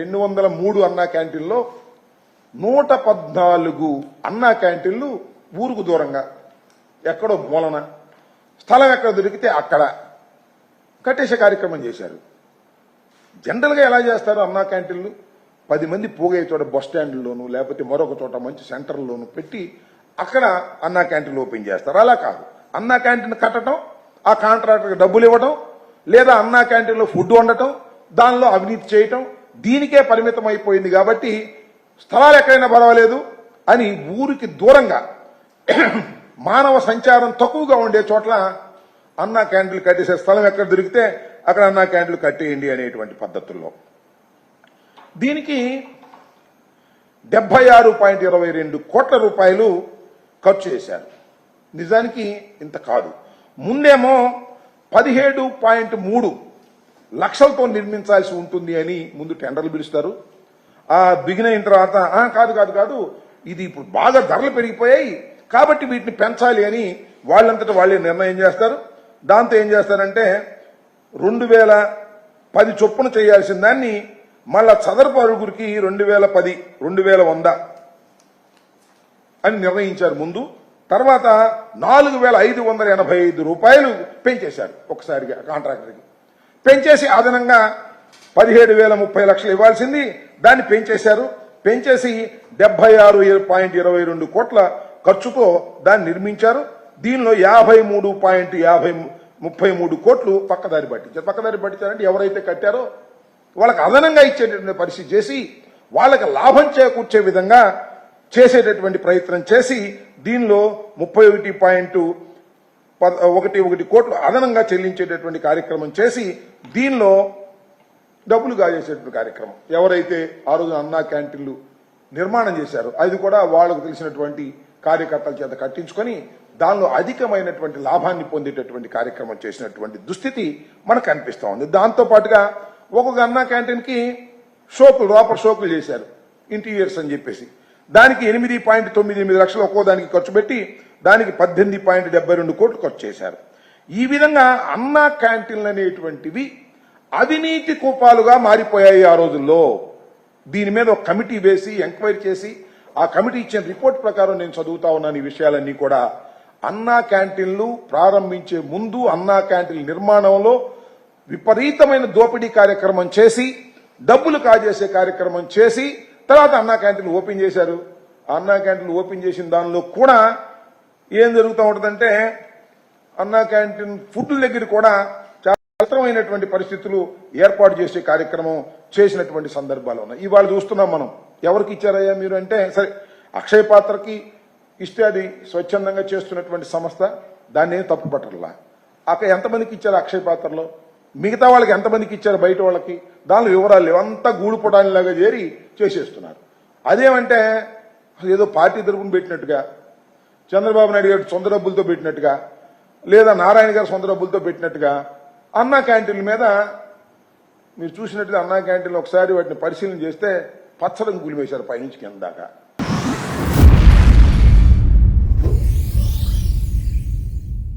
203 అన్నా క్యాంటీన్లో 114 అన్నా క్యాంటీన్లు ఊరుకు దూరంగా ఎక్కడో మూలన స్థలం ఎక్కడ దొరికితే అక్కడ కట్టేసే కార్యక్రమం చేశారు. జనరల్గా ఎలా చేస్తారు అన్నా క్యాంటీన్లు 10 మంది పోగే చోట బస్ స్టాండ్లోను లేకపోతే మరొక చోట మంచి సెంటర్లోను పెట్టి అక్కడ అన్నా క్యాంటీన్లు ఓపెన్ చేస్తారు. అలా కాదు, అన్నా క్యాంటీన్ కట్టడం, ఆ కాంట్రాక్టర్కి డబ్బులు ఇవ్వడం, లేదా అన్నా క్యాంటీన్లో ఫుడ్ వండటం, దానిలో అవినీతి చేయటం, దీనికే పరిమితం అయిపోయింది. కాబట్టి స్థలాలు ఎక్కడైనా పర్వాలేదు అని ఊరికి దూరంగా మానవ సంచారం తక్కువగా ఉండే చోట్ల అన్నా క్యాంటీన్లు కట్టేసే స్థలం ఎక్కడ దొరికితే అక్కడ అన్నా క్యాంటీన్లు కట్టేయండి అనేటువంటి పద్ధతుల్లో దీనికి 76.22 కోట్ల రూపాయలు ఖర్చు చేశారు. నిజానికి ఇంత కాదు, ముందేమో 17.3 లక్షలతో నిర్మించాల్సి ఉంటుంది అని ముందు టెండర్లు పిలుస్తారు. ఆ బిగిన్ అయిన తర్వాత కాదు ఇది ఇప్పుడు బాగా ధరలు పెరిగిపోయాయి కాబట్టి వీటిని పెంచాలి అని వాళ్ళంతటా వాళ్ళే నిర్ణయం చేస్తారు. దాంతో ఏం చేస్తారంటే 2010 చొప్పున చేయాల్సిన దాన్ని మళ్ళా చదరపు అరుగురికి 2010 2100 అని నిర్ణయించారు ముందు. తర్వాత 4,585 రూపాయలు పెంచేశారు ఒకసారిగా కాంట్రాక్టర్కి. పెంచేసి అదనంగా 17,030 లక్షలు ఇవ్వాల్సింది దాన్ని పెంచేశారు. పెంచేసి 76.22 కోట్ల ఖర్చుతో దాన్ని నిర్మించారు. దీనిలో 53.33 కోట్లు పక్కదారి పట్టించారు. పక్కదారి పట్టించారంటే ఎవరైతే కట్టారో వాళ్ళకి అదనంగా ఇచ్చేటటువంటి పరిస్థితి చేసి వాళ్ళకి లాభం చేకూర్చే విధంగా చేసేటటువంటి ప్రయత్నం చేసి దీనిలో 31.11 కోట్లు అదనంగా చెల్లించేటటువంటి కార్యక్రమం చేసి దీనిలో డబ్బులు గాజేసేటువంటి కార్యక్రమం. ఎవరైతే ఆ రోజు అన్నా క్యాంటీన్లు నిర్మాణం చేశారో అది కూడా వాళ్లకు తెలిసినటువంటి కార్యకర్తల చేత కట్టించుకొని దానిలో అధికమైనటువంటి లాభాన్ని పొందేటటువంటి కార్యక్రమం చేసినటువంటి దుస్థితి మనకు కనిపిస్తూ ఉంది. దాంతో పాటుగా ఒక్కొక్క అన్నా క్యాంటీన్కి షోకులు రాపర్ షోకులు చేశారు ఇంటీరియర్స్ అని చెప్పేసి. దానికి 8.98 లక్షలు ఒక్కో దానికి ఖర్చు పెట్టి దానికి 18.72 కోట్లు ఖర్చు చేశారు. ఈ విధంగా అన్నా క్యాంటీన్లు అనేటువంటివి అవినీతి కూపాలుగా మారిపోయాయి ఆ రోజుల్లో. దీని మీద ఒక కమిటీ వేసి ఎంక్వైరీ చేసి ఆ కమిటీ ఇచ్చిన రిపోర్ట్ ప్రకారం నేను చదువుతా ఉన్నాను ఈ విషయాలన్నీ కూడా. అన్నా క్యాంటీన్లు ప్రారంభించే ముందు అన్నా క్యాంటీన్ల నిర్మాణంలో విపరీతమైన దోపిడీ కార్యక్రమం చేసి డబ్బులు కాజేసే కార్యక్రమం చేసి తర్వాత అన్నా క్యాంటీన్లు ఓపెన్ చేశారు. అన్నా క్యాంటీన్లు ఓపెన్ చేసిన దానిలో కూడా ఏం జరుగుతూ ఉంటుందంటే అన్నా క్యాంటీన్ ఫుడ్ దగ్గర కూడా చాలా కష్టమైనటువంటి పరిస్థితులు ఏర్పాటు చేసే కార్యక్రమం చేసినటువంటి సందర్భాలు ఉన్నాయి. ఇవాళ చూస్తున్నాం మనం. ఎవరికి ఇచ్చారయ్యా మీరు అంటే, సరే అక్షయ పాత్రకి ఇస్తే అది స్వచ్ఛందంగా చేస్తున్నటువంటి సంస్థ, దాన్ని ఏం తప్పు పట్టట్లా. అక్కడ ఎంతమందికి ఇచ్చారు అక్షయ పాత్రలో, మిగతా వాళ్ళకి ఎంతమందికి ఇచ్చారు బయట వాళ్ళకి, దానిలో వివరాలు లేవు. అంతా గూడుపుటానిలాగా చేరి చేసేస్తున్నారు. అదేమంటే ఏదో పార్టీ తరపున పెట్టినట్టుగా, చంద్రబాబు నాయుడు గారు సొంత డబ్బులతో పెట్టినట్టుగా, లేదా నారాయణ గారు సొంత డబ్బులతో పెట్టినట్టుగా అన్నా క్యాంటీన్ల మీద మీరు చూసినట్టుగా అన్నా క్యాంటీన్లు ఒకసారి వాటిని పరిశీలన చేస్తే పచ్చడం గులివేశారు పైనుంచి కింద దాకా.